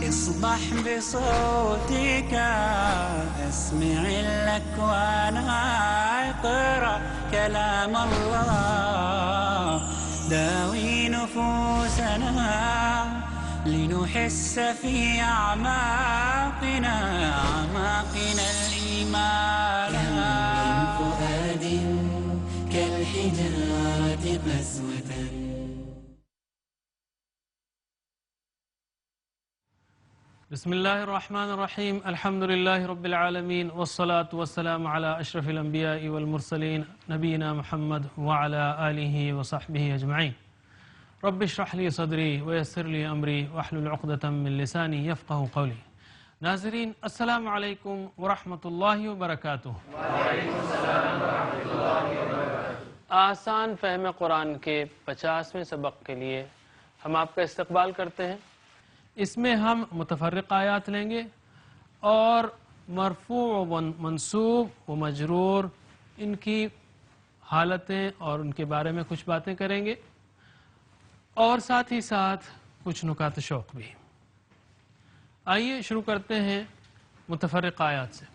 اصبح بصوتك اسمع الأكوان اقرأ كلام الله داوي نفوسنا لنحس في أعماقنا الإيمان من فؤاد كالحجارة قسوة. بسم الله الرحمن الرحيم الحمد لله رب العالمين والصلاة والسلام على أشرف الأنبياء والمرسلين نبينا محمد وعلى آله وصحبه أجمعين. رب اشرح لي صدري ويسر لي أمري واحلل عقدة من لساني يفقه قولي. ناظرین السلام علیکم ورحمۃ اللہ وبرکاتہ. وعلیکم السلام ورحمۃ اللہ وبرکاتہ. آسان فہم قرآن کے 50ویں سبق کے لیے ہم آپ کا استقبال کرتے ہیں. اس میں ہم متفرق آیات لیں گے اور مرفوع و منصوب و مجرور ان کی حالتیں اور ان کے بارے میں کچھ باتیں کریں گے اور ساتھ ہی ساتھ کچھ نکات شوق بھی. آئیے شروع کرتے ہیں متفرق آیات سے.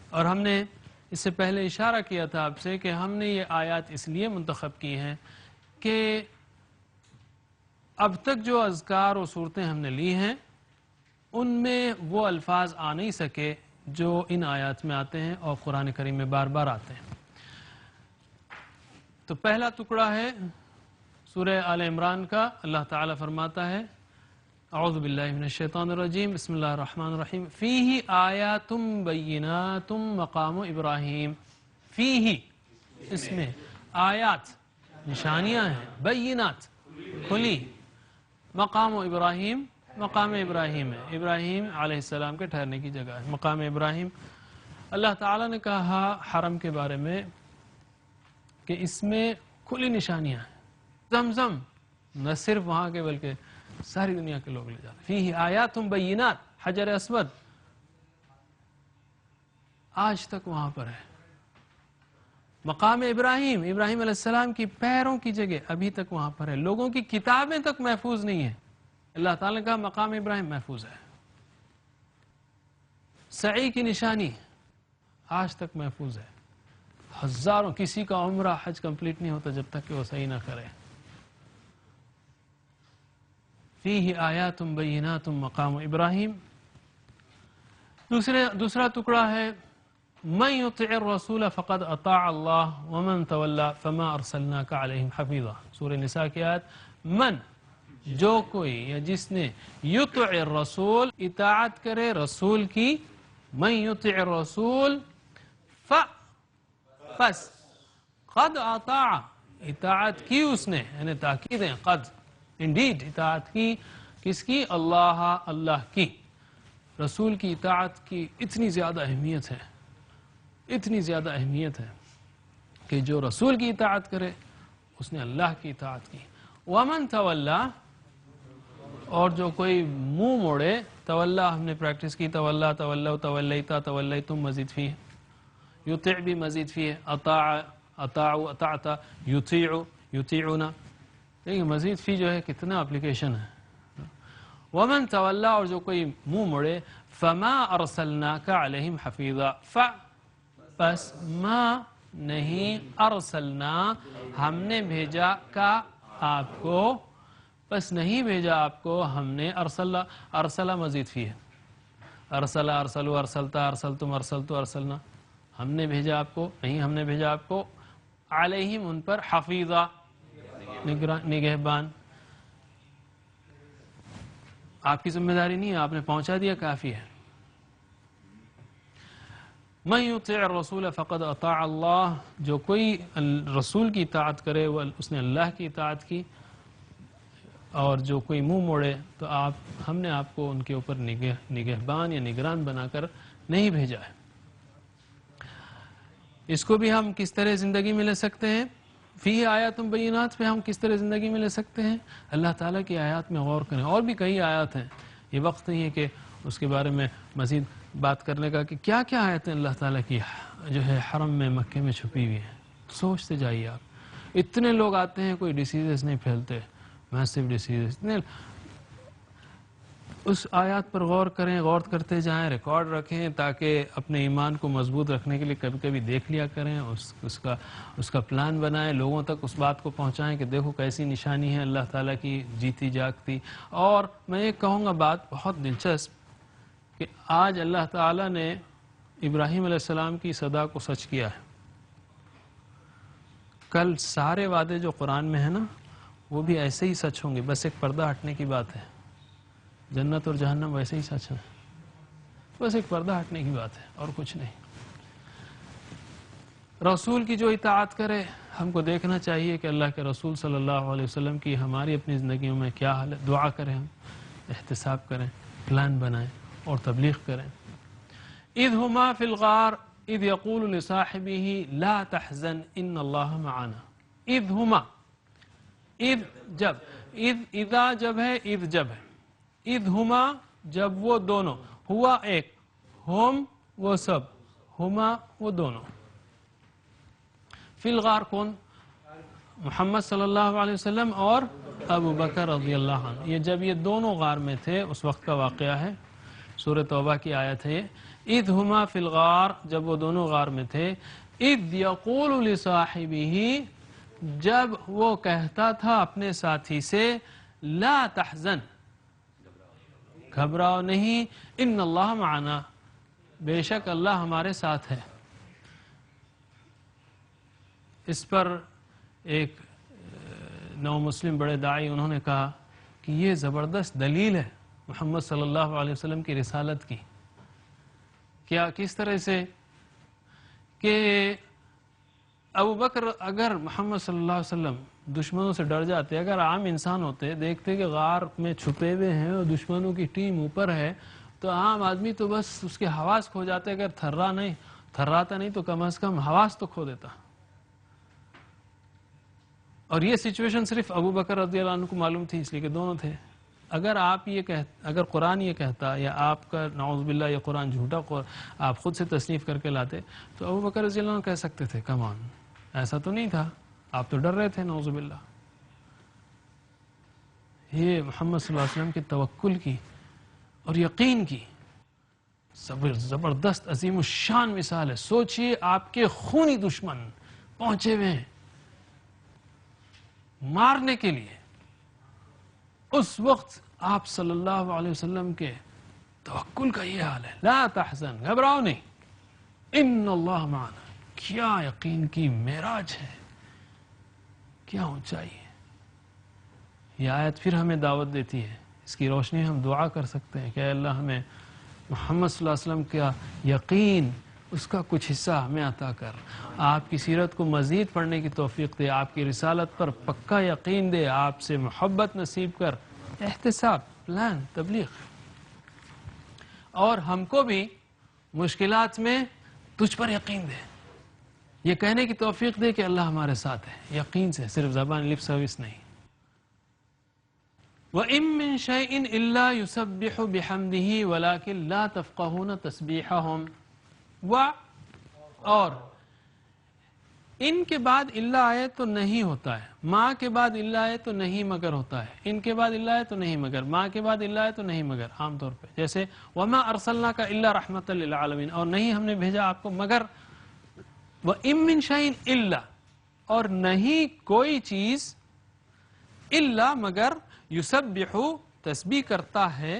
اور ہم نے اس سے پہلے اشارہ کیا تھا آپ سے کہ ہم نے یہ آیات اس لیے منتخب کی ہیں کہ اب تک جو اذکار و صورتیں ہم نے لی ہیں ان میں وہ الفاظ آ نہیں سکے جو ان آیات میں آتے ہیں اور قرآن کریم میں بار بار آتے ہیں. تو پہلا ٹکڑا ہے سورہ آل عمران کا. اللہ تعالیٰ فرماتا ہے اعوذ باللہ من الشیطان الرجیم بسم اللہ الرحمن الرحیم فیہ آیات بینات مقام ابراہیم. فیہ اس میں آیات نشانیاں ہیں، بینات کھلی، مقام ابراہیم مقام ابراہیم ہے، ابراہیم علیہ السلام کے ٹھہرنے کی جگہ ہے مقام ابراہیم. اللہ تعالیٰ نے کہا حرم کے بارے میں کہ اس میں کھلی نشانیاں ہیں. زمزم نہ صرف وہاں کے بلکہ ساری دنیا کے لوگ لے جاتے. فیہ آیات بینات، حجر اسود آج تک وہاں پر ہے. مقام ابراہیم، ابراہیم علیہ السلام کی پیروں کی جگہ ابھی تک وہاں پر ہے. لوگوں کی کتابیں تک محفوظ نہیں ہیں. اللہ تعالیٰ نے کہا مقام ابراہیم محفوظ ہے. سعی کی نشانی آج تک محفوظ ہے. ہزاروں، کسی کا عمرہ حج کمپلیٹ نہیں ہوتا جب تک کہ وہ سعی نہ کرے. فیہ آیات بینات مقام ابراہیم. دوسرا ٹکڑا ہے من یطع الرسول فقد اطاع اللہ ومن تولی فما ارسلناک علیہم حفیظا. سورہ نساء کی آیت. من جو کوئی یا جس نے یطع الرسول اطاعت کرے رسول کی، من یطع الرسول پس قد اطاع اطاعت کی اس نے، یعنی تاکید ہے قد انڈیڈ اطاعت کی. کس کی؟ اللہ کی. رسول کی اطاعت کی اتنی زیادہ اہمیت ہے، اتنی زیادہ اہمیت ہے کہ جو رسول کی اطاعت کرے اس نے اللہ کی اطاعت کی. ومن تولا، اور جو کوئی منہ موڑے، تولا ہم نے پریکٹس کی، تولا تولو تولیتا تولیتم مزید فی ہے، یطع بھی مزید فی ہے، اطاعوا اطعتا یطیعو یطیعونا. دیکھیں مزید فی جو ہے کتنا اپلیکیشن ہے. ومن تولا، اور جو کوئی منہ موڑے، فما ارسلناک علیہم حفیظا. پس ما نہیں، ارسلنا ہم نے بھیجا، کا آپ کو، پس نہیں بھیجا آپ کو ہم نے. ارسلہ مزید فی ہے، ارسلہ ارسلو ارسلتا ارسلتم ارسلتو ارسلنا. ہم نے بھیجا آپ کو، نہیں ہم نے بھیجا آپ کو، علیہم ان پر، حفیظا نگہبان. آپ کی ذمہ داری نہیں ہے، آپ نے پہنچا دیا کافی ہے. من یطع الرسول فقد اطاع اللہ، جو کوئی رسول کی اطاعت کرے وہ اس نے اللہ کی اطاعت کی. اور جو کوئی منہ موڑے تو ہم نے آپ کو ان کے اوپر نگہبان یا نگران بنا کر نہیں بھیجا ہے. اس کو بھی ہم کس طرح زندگی میں لے سکتے ہیں؟ فیہ آیات بینات پہ ہم کس طرح زندگی میں لے سکتے ہیں؟ اللہ تعالیٰ کی آیات میں غور کریں. اور بھی کئی آیات ہیں، یہ وقت نہیں ہے کہ اس کے بارے میں مزید بات کرنے کا کہ کیا کیا آیتیں اللہ تعالیٰ کی جو ہے حرم میں مکے میں چھپی ہوئی ہیں. سوچتے جائیے آپ. اتنے لوگ آتے ہیں، کوئی ڈیسیزز نہیں پھیلتے، میسیو ڈیسیزز. اس آیات پر غور کریں، غور کرتے جائیں، ریکارڈ رکھیں تاکہ اپنے ایمان کو مضبوط رکھنے کے لیے کبھی کبھی دیکھ لیا کریں، اس کا پلان بنائیں، لوگوں تک اس بات کو پہنچائیں کہ دیکھو کیسی نشانی ہے اللہ تعالیٰ کی جیتی جاگتی۔ اور میں یہ کہوں گا بات بہت دلچسپ کہ آج اللہ تعالیٰ نے ابراہیم علیہ السلام کی صدا کو سچ کیا ہے۔ کل سارے وعدے جو قرآن میں ہیں نا وہ بھی ایسے ہی سچ ہوں گے، بس ایک پردہ ہٹنے کی بات ہے۔ جنت اور جہنم ویسے ہی سچ ہے، بس ایک پردہ ہٹنے کی بات ہے اور کچھ نہیں۔ رسول کی جو اطاعت کرے، ہم کو دیکھنا چاہیے کہ اللہ کے رسول صلی اللہ علیہ وسلم کی ہماری اپنی زندگیوں میں کیا حال ہے۔ دعا کریں، ہم احتساب کریں، پلان بنائیں اور تبلیغ کریں۔ اذ ہما فی الغار اذ یقول لصاحبہ لا تحزن ان اللہ معنا۔ اذ ہما، اذ جب، اذا جب ہے، اذ جب ہے۔ اذ ہما جب وہ دونوں، ہوا ایک، ہم وہ سب، ہما وہ دونوں۔ فی الغار کون؟ محمد صلی اللہ علیہ وسلم اور ابو بکر رضی اللہ عنہ۔ یہ دونوں غار میں تھے اس وقت کا واقعہ ہے، سورہ توبہ کی آیت ہے۔ اذ ہما فی الغار، جب وہ دونوں غار میں تھے، اذ یقول لصاحبہ، جب وہ کہتا تھا اپنے ساتھی سے، لا تحزن، گھبراؤ نہیں، ان اللہ معنا، بے شک اللہ ہمارے ساتھ ہے۔ اس پر ایک نو مسلم بڑے داعی انہوں نے کہا کہ یہ زبردست دلیل ہے محمد صلی اللہ علیہ وسلم کی رسالت کی۔ کیا؟ کس طرح سے کہ ابو بکر اگر محمد صلی اللہ علیہ وسلم دشمنوں سے ڈر جاتے، اگر عام انسان ہوتے، دیکھتے کہ غار میں چھپے ہوئے ہیں اور دشمنوں کی ٹیم اوپر ہے، تو عام آدمی تو بس اس کے حواس کھو جاتے، اگر تھراتا نہیں تو کم از کم حواس تو کھو دیتا۔ اور یہ سچویشن صرف ابو بکر رضی اللہ عنہ کو معلوم تھی، اس لیے کہ دونوں تھے۔ اگر قرآن یہ کہتا یا آپ کا نعوذ باللہ یہ قرآن جھوٹا آپ خود سے تصنیف کر کے لاتے تو ابو بکر رضی اللہ عنہ کہہ سکتے تھے کم آن، ایسا تو نہیں تھا، آپ تو ڈر رہے تھے نعوذ باللہ۔ یہ محمد صلی اللہ علیہ وسلم کی توکل کی اور یقین کی زبردست عظیم الشان مثال ہے۔ سوچئے آپ کے خونی دشمن پہنچے ہوئے ہیں مارنے کے لیے، اس وقت آپ صلی اللہ علیہ وسلم کے توکل کا یہ حال ہے، لا تحزن، گھبراؤ نہیں، ان اللہ معنا۔ کیا یقین کی معراج ہے، کیا اونچائی ہے۔ یہ آیت پھر ہمیں دعوت دیتی ہے، اس کی روشنی ہم دعا کر سکتے ہیں کہ اے اللہ ہمیں محمد صلی اللہ علیہ وسلم کا یقین، اس کا کچھ حصہ ہمیں عطا کر، آپ کی سیرت کو مزید پڑھنے کی توفیق دے، آپ کی رسالت پر پکا یقین دے، آپ سے محبت نصیب کر، احتساب، پلان، تبلیغ، اور ہم کو بھی مشکلات میں تجھ پر یقین دے، یہ کہنے کی توفیق دے کہ اللہ ہمارے ساتھ ہے، یقین سے، صرف زبان لپ سروس نہیں۔ وَإِن مِّن شَيْءٍ إِلَّا يُسَبِّحُ بِحَمْدِهِ وَلَكِن لَا تَفْقَهُونَ تَسْبِيحَهُمْ، اور ان کے بعد اللہ آئے تو نہیں ہوتا ہے، ماں کے بعد اللہ آئے تو نہیں مگر ہوتا ہے، ان کے بعد اللہ آئے تو نہیں مگر، ماں کے بعد اللہ آئے تو نہیں مگر، عام طور پہ جیسے وَمَا أَرْسَلْنَاكَ إِلَّا رَحْمَةً لِلْعَالَمِينَ، اور نہیں ہم نے بھیجا آپ کو مگر، وَإِن مِّن شَيْءٍ إِلَّا، اور نہیں کوئی چیز، إِلَّا مگر، یسبح تسبیح کرتا ہے،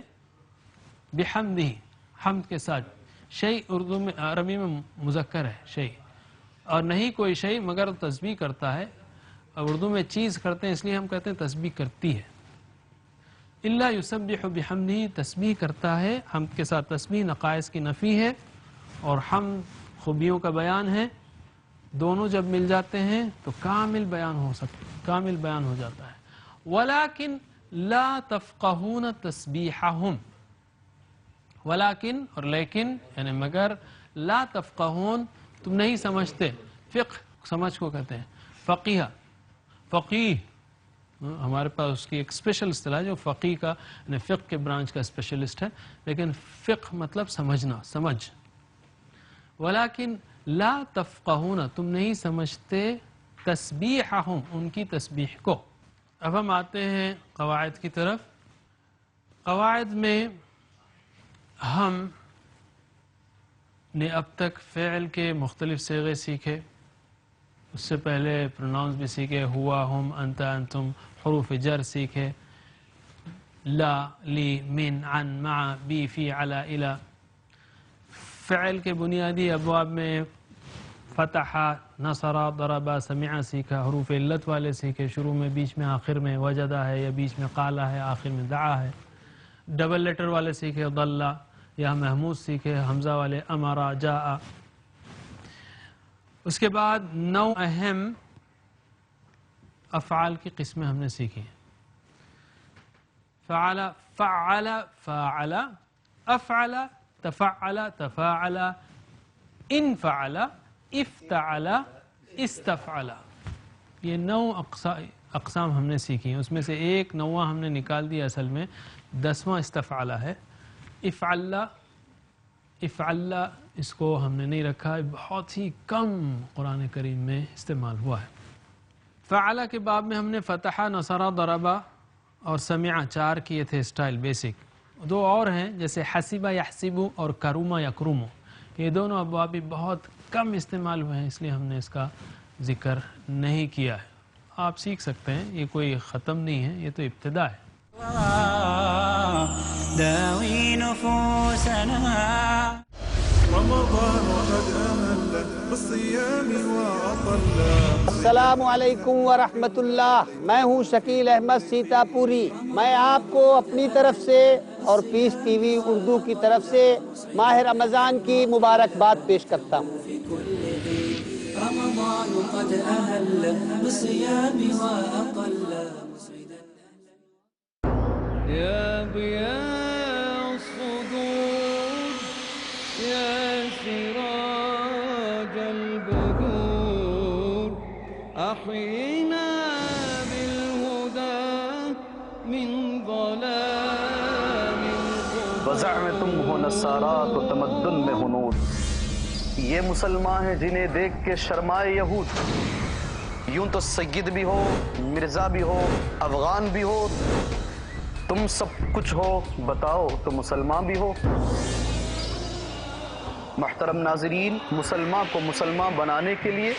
بحمدہ حمد کے ساتھ، شیء اردو میں عربی میں مذکر ہے شیء، اور نہیں کوئی شیء مگر تسبیح کرتا ہے، اور اردو میں چیز کرتے ہیں اس لیے ہم کہتے ہیں تسبیح کرتی ہے۔ الا یسبح بحمدہ، تسبیح کرتا ہے، حمد کے ساتھ تسبیح نقائص کی نفی ہے اور حمد خوبیوں کا بیان ہے، دونوں جب مل جاتے ہیں تو کامل بیان ہو جاتا ہے۔ ولیکن لا تفقہون تسبیحہم، ولیکن اور لیکن یعنی مگر، لا تفقہون تم نہیں سمجھتے، فقہ سمجھ کو کہتے ہیں، فقیہ ہمارے پاس اس کی ایک اسپیشل اصطلاح جو فقیہ کا یعنی فقہ کے برانچ کا اسپیشلسٹ ہے، لیکن فقہ مطلب سمجھنا، سمجھ۔ ولیکن لا تفقہون تم نہیں سمجھتے، تسبیحہم ان کی تسبیح کو۔ اب ہم آتے ہیں قواعد کی طرف۔ قواعد میں ہم نے اب تک فعل کے مختلف صیغے سیکھے، اس سے پہلے پروناؤنس بھی سیکھے، ہوا، ہم، انت، انتم، حروف جر سیکھے، لا، لی، من، عن، مع، بی، فی، علی، الی۔ فعل کے بنیادی ابواب میں فتح، نصر، ضرب، سمع سیکھا، حروف علت والے سیکھے، شروع میں، بیچ میں، آخر میں، وجدہ ہے یا بیچ میں قالا ہے، آخر میں دعا ہے۔ ڈبل لیٹر والے سیکھے، ضل یا محمود سیکھے، حمزہ والے، امرا، جاء۔ اس کے بعد 9 اہم افعال کی قسمیں ہم نے سیکھی ہیں۔ فعل، فعل، فاعل، افعل، تفعل، تفاعل، انفعل، افتعل، استفعل۔ یہ 9 اقسام ہم نے سیکھی ہیں، اس میں سے ایک 9واں ہم نے نکال دیا، اصل میں 10واں استفعل ہے۔ افعل، افعل اس کو ہم نے نہیں رکھا، بہت ہی کم قرآن کریم میں استعمال ہوا ہے۔ فعل کے باب میں ہم نے فتح، نصر، ضربہ اور سمع 4 کیے تھے اسٹائل بیسک۔ 2 اور ہیں جیسے حسبہ، یحسب اور کرم، یکرم، یہ دونوں ابواب بھی بہت کم استعمال ہوئے ہیں، اس لیے ہم نے اس کا ذکر نہیں کیا ہے۔ آپ سیکھ سکتے ہیں، یہ کوئی ختم نہیں ہے، یہ تو ابتدا ہے۔ داوي نفوسنا رمضان قد أهل بالصيام وأطل. السلام علیکم ورحمۃ اللہ، میں ہوں شکیل احمد سیتا پوری۔ میں آپ کو اپنی طرف سے اور پیس ٹی وی اردو کی طرف سے ماہ رمضان کی مبارکباد پیش کرتا ہوں۔ رمضان قد أهل بالصيام وأطل. يا ضياء الصدور يا سراج البدور أحينا بالهدى من ظلام وزعمتم ہو نصارات و تمدن میں ہنود، یہ مسلمان ہیں جنہیں دیکھ کے شرمائے یہود۔ یوں تو سید بھی ہو، مرزا بھی ہو، افغان بھی ہو، تم سب کچھ ہو، بتاؤ تو مسلمان بھی ہو۔ محترم ناظرین، مسلمان کو مسلمان بنانے کے لیے،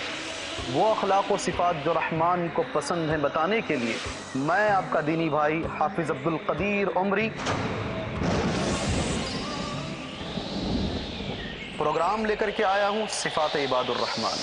وہ اخلاق و صفات جو رحمان کو پسند ہیں بتانے کے لیے، میں آپ کا دینی بھائی حافظ عبد القدیر عمری پروگرام لے کر کے آیا ہوں صفات عباد الرحمن۔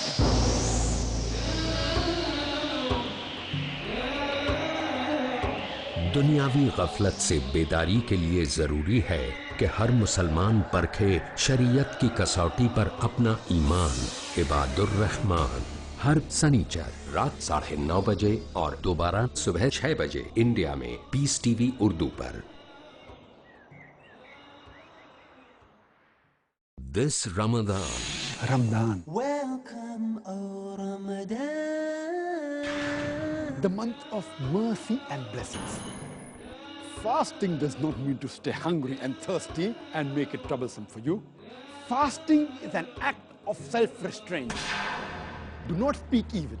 دنیاوی غفلت سے بیداری کے لیے ضروری ہے کہ ہر مسلمان پرکھے شریعت کی کسوٹی پر اپنا ایمان۔ عباد الرحمن ہر سنیچر رات 9:30 بجے اور دوبارہ صبح 6 بجے انڈیا میں پیس ٹی وی اردو پر۔ This Ramadan, Welcome, O Ramadan. the month of mercy and blessings. Fasting does not mean to stay hungry and thirsty and make it troublesome for you. Fasting is an act of self-restraint. Do not speak evil.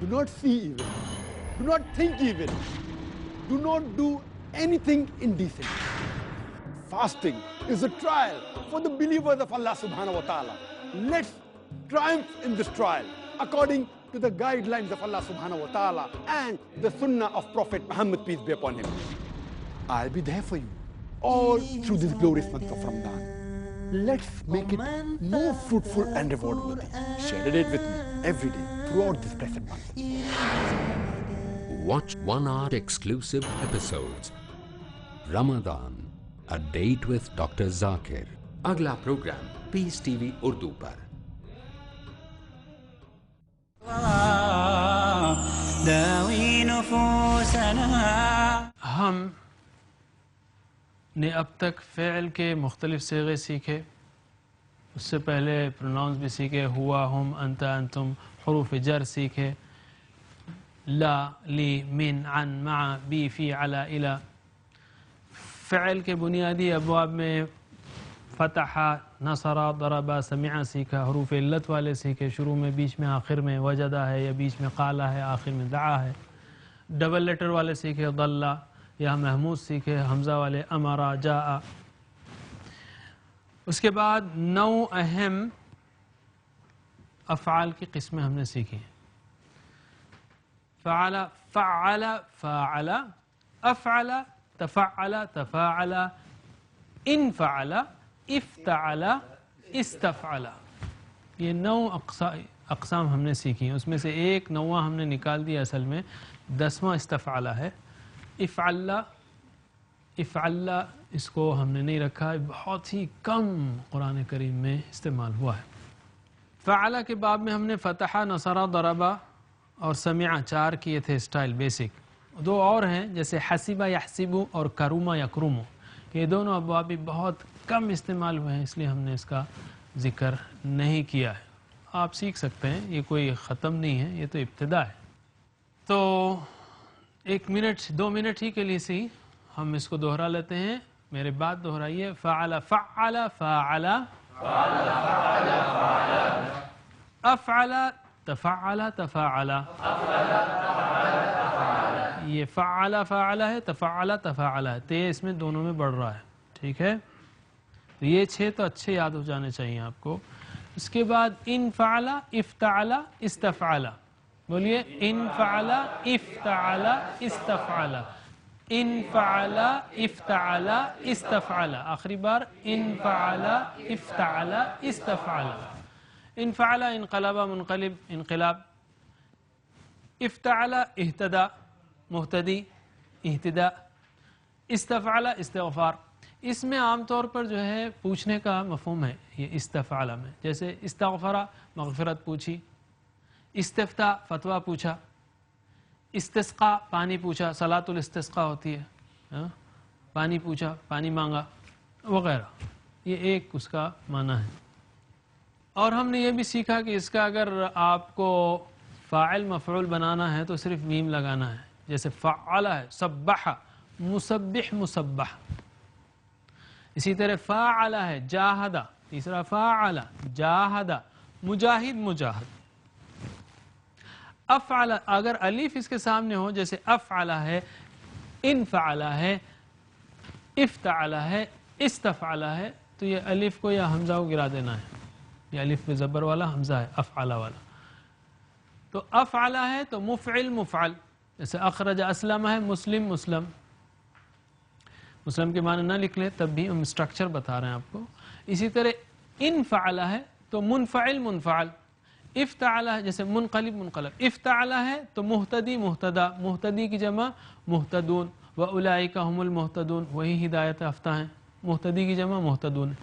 Do not see evil. Do not think evil. Do not do anything indecent. Fasting is a trial for the believers of Allah subhanahu wa ta'ala. Let's triumph in this trial according to the guidelines of Allah subhanahu wa ta'ala and the sunnah of Prophet Muhammad, peace be upon him. I'll be there for you all through this glorious month of Ramadan. Let's make it more fruitful and reward-worthy. Share a date with me every day throughout this blessed month. watch 1-hour exclusive episodes. Ramadan, a date with Dr. Zakir. اگلا programme پیس T V Urdu پر۔ داوي نفوسنا. ہم نے اب تک فعل کے مختلف صیغے سیکھے، اس سے پہلے پروناؤنس بھی سیکھے، ہوا، ہم، انت، انتم، حروف جر سیکھے، لا، لی، من، عن، مع، بی، فی، علی، الی۔ فعل کے بنیادی ابواب میں فتح، نصر، ضرب، سمع سیکھا، حروف علت والے سیکھے، شروع میں، بیچ میں، آخر میں، وجدہ ہے یا بیچ میں قالا ہے، آخر میں دعا ہے۔ ڈبل لیٹر والے سیکھے، ضل یا محمود سیکھے حمزہ والے امرا جاء. اس کے بعد 9 اہم افعال کی قسمیں ہم نے سیکھی ہیں. فعل فعل فاعل افعل تفعل تفاعل انفعل افتعل استفعل. یہ 9 اقسام ہم نے سیکھی ہیں. اس میں سے ایک 9واں ہم نے نکال دیا, اصل میں 10واں استفعل ہے. افعل افعل اس کو ہم نے نہیں رکھا, بہت ہی کم قرآن کریم میں استعمال ہوا ہے. فعل کے باب میں ہم نے فتح, نصر, ضربا اور سمع 4 کیے تھے اسٹائل بیسک. 2 اور ہیں جیسے حسبہ یحسبو اور کرما یکرمو. یہ دونوں ابواب بھی بہت کم استعمال ہوئے ہیں, اس لیے ہم نے اس کا ذکر نہیں کیا ہے. آپ سیکھ سکتے ہیں, یہ کوئی ختم نہیں ہے, یہ تو ابتدا ہے. تو 1 منٹ 2 منٹ ہی کے لیے سے ہم اس کو دوہرا لیتے ہیں. میرے بعد دہرائیے. فعل فعل فاعل افعل تفعل تفاعل. یہ فعل فاعل ہے, تفعل تفاعل ہے. تے اس میں دونوں میں بڑھ رہا ہے. ٹھیک ہے, یہ 6 تو اچھے یاد ہو جانے چاہیے آپ کو. اس کے بعد ان فعل افتعل استفعل. بولیے ان فعل افتعل استفعل. ان فعل افتعل استفعل. آخری بار ان فعل افتعل استفعل. ان فعل انقلب منقلب انقلاب. افتعل اهتدى مهتدی اهتداء. استفعل استغفار. اس میں عام طور پر جو ہے پوچھنے کا مفہوم ہے یہ استفعل میں. جیسے استغفر مغفرت پوچھی, استفتاء فتویٰ پوچھا, استسقاء پانی پوچھا, صلاۃ الاستسقاء ہوتی ہے, پانی پوچھا, پانی مانگا وغیرہ. یہ ایک اس کا معنی ہے. اور ہم نے یہ بھی سیکھا کہ اس کا اگر آپ کو فاعل مفعول بنانا ہے تو صرف میم لگانا ہے. جیسے فعل ہے سبح, مسبح مسبح. اسی طرح فاعل ہے جاہد, تیسرا فاعل جاہد, مجاہد مجاہد. افعل اگر الف اس کے سامنے ہو, جیسے افعل ہے, انفعل ہے, افتعل ہے, استفعل ہے, تو یہ الف کو یا حمزہ کو گرا دینا ہے. یہ الف پہ زبر والا حمزہ ہے, افعل والا. تو افعل ہے تو مفعل مفعل. جیسے اخرج اسلم ہے, مسلم مسلم. مسلم کے معنی نہ لکھ لیں تب بھی ہم اسٹرکچر بتا رہے ہیں آپ کو. اسی طرح انفعل ہے تو منفعل منفعل. افتعل ہے جیسے منقلب منقلب. افتعل ہے تو مہتدی مہتدا, مہتدی کی جمع مہتدون. وَأُولَئِكَ هُمُ الْمُهْتَدُونَ, وہی ہدایت یافتہ ہیں. مہتدی کی جمع مہتدون.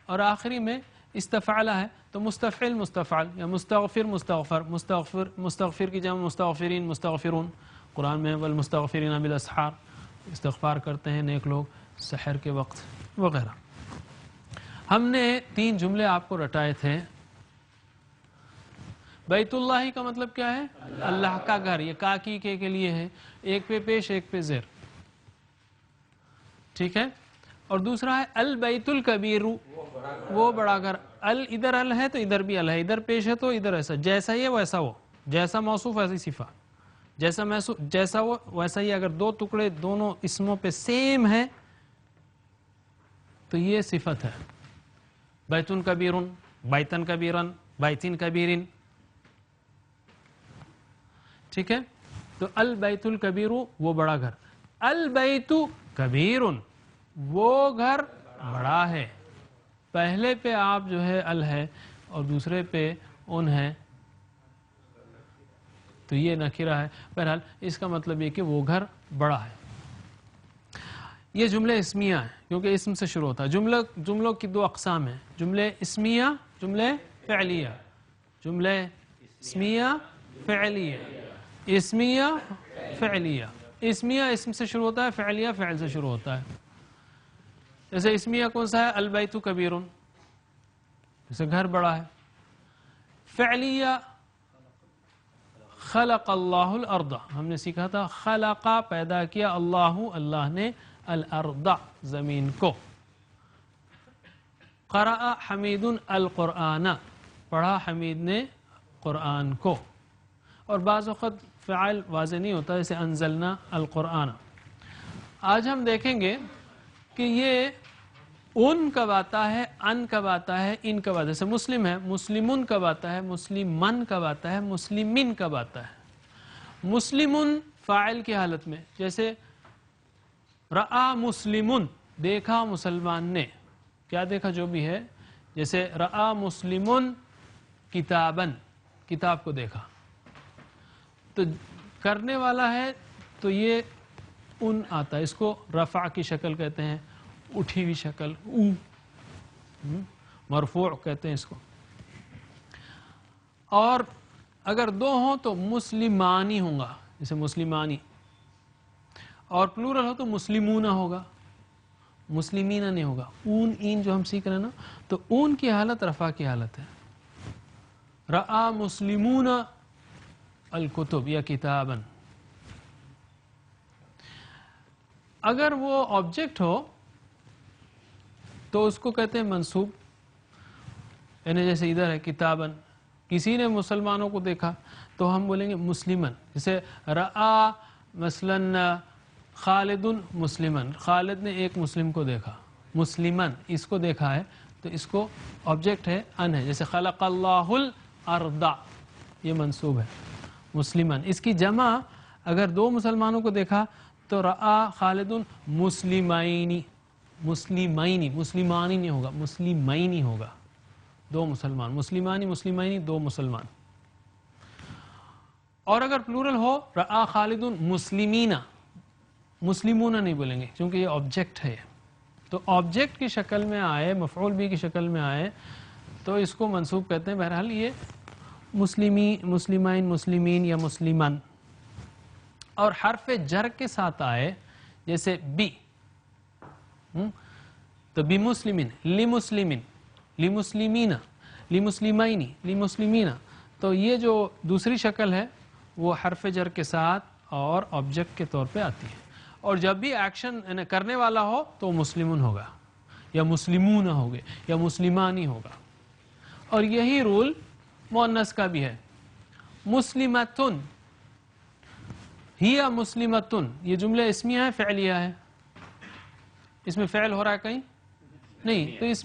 اور آخری میں استفعل ہے تو مستفعل مستفعل یا مستغفر مستغفر. مستغفر کی جمع مستغفرین مستغفرون. قرآن میں والمستغفرین بالاسحار, استغفار کرتے ہیں نیک لوگ سحر کے وقت وغیرہ. ہم نے 3 جملے آپ کو رٹائے تھے. بیت اللہ کا مطلب کیا ہے؟ اللہ کا گھر. یہ کاکی کے لیے ہے, ایک پہ پیش ایک پہ زیر. ٹھیک ہے. اور دوسرا ہے البیت الکبیر, وہ بڑا گھر. ادھر ال ہے تو ادھر بھی ال ہے, ادھر پیش ہے تو ادھر ایسا. جیسا یہ ویسا وہ, جیسا موصوف ویسی صفہ, جیسا وہ ویسا ہی. اگر 2 ٹکڑے دونوں اسموں پہ سیم ہے تو یہ صفت ہے. بیتن کبیرن, بیتن کبیرن, بیتن کبیرن. ٹھیک ہے. تو البیت الکبیر وہ بڑا گھر. البیت کبیرن وہ گھر بڑا ہے. پہلے پہ آپ جو ہے ال ہے اور دوسرے پہ ان ہے تو یہ نکرہ ہے. بہرحال اس کا مطلب یہ کہ وہ گھر بڑا ہے. یہ جملے اسمیہ ہیں کیونکہ اسم سے شروع ہوتا ہے. جملوں کی 2 اقسام ہیں, جملے اسمیہ جملے فعلیہ. جملے اسمیہ فعلیہ. اسمیہ فعلیہ. اسمیہ اسم سے شروع ہوتا ہے, فعلیہ فعل سے شروع ہوتا ہے. جیسے اسمیہ کون سا ہے؟ البیت کبیرن, جیسے گھر بڑا ہے. فعلیہ خلق اللہ الارض, ہم نے سیکھا تھا خلقا پیدا کیا, اللہ نے الارض زمین کو. قرأ حمید القرآن, پڑھا حمید نے قرآن کو. اور بعض وقت فعل واضح نہیں ہوتا, جیسے انزلنا القرآن. آج ہم دیکھیں گے کہ یہ ان کب آتا ہے, ان کب آتا ہے, ان کب آتا ہے. جیسے مسلم ہے, مسلمن کب آتا ہے, مسلمن کب آتا ہے, مسلمین کب آتا ہے. مسلمن فاعل کی حالت میں, جیسے رآ مسلمن, دیکھا مسلمان نے, کیا دیکھا جو بھی ہے. جیسے رآ مسلمن کتابن, کتاب کو دیکھا. تو کرنے والا ہے تو یہ ان آتا ہے, اس کو رفع کی شکل کہتے ہیں, اٹھی ہوئی شکل, مرفوع کہتے ہیں اس کو. اور اگر دو ہوں تو مسلمانی ہوگا, جیسے مسلمانی. اور پلورل ہو تو مسلمونہ ہوگا, مسلمینہ نہیں ہوگا. اون این جو ہم سیکھ رہے ہیں نا, تو اون کی حالت رفع کی حالت ہے. رآ مسلمون الکتب یا کتابن. اگر وہ آبجیکٹ ہو تو اس کو کہتے ہیں منصوب, یعنی جیسے ادھر ہے کتابن, کسی نے مسلمانوں کو دیکھا تو ہم بولیں گے مسلمن. جیسے رآ مثلا خالد مسلمن, خالد نے ایک مسلم کو دیکھا, مسلمن اس کو دیکھا ہے تو اس کو آبجیکٹ ہے ان ہے. جیسے خلق اللہ الارض, یہ منصوب ہے مسلمن. اس کی جمع اگر دو مسلمانوں کو دیکھا تو رآ خالد مسلمینی, مسلمینی, مسلمانی نہیں ہوگا, مسلمینی ہوگا, دو مسلمان. مسلمانی مسلمینی, دو مسلمان. اور اگر پلورل ہو رآ خالد مسلمین, مسلمون نہیں بولیں گے کیونکہ یہ آبجیکٹ ہے. تو آبجیکٹ کی شکل میں آئے, مفعول بھی کی شکل میں آئے تو اس کو منصوب کہتے ہیں. بہرحال یہ مسلمی, مسلمین, مسلمین یا مسلمان. اور حرف جر کے ساتھ آئے جیسے بی, تو بی مسلمین, لی مسلمین, لی مسلمین, لی مسلمینی, لی مسلمین. تو یہ جو دوسری شکل ہے وہ حرف جر کے ساتھ اور آبجیکٹ کے طور پہ آتی ہے. اور جب بھی ایکشن کرنے والا ہو تو مسلمون ہوگا یا مسلمون ہوگے یا مسلمانی ہوگا. اور یہی رول مؤنث کا بھی ہے. مسلمتن, ہی مسلمتن, یہ جملہ اسمیہ ہے فعلیہ ہے؟ اس میں فعل ہو رہا ہے کہیں نہیں, تو اس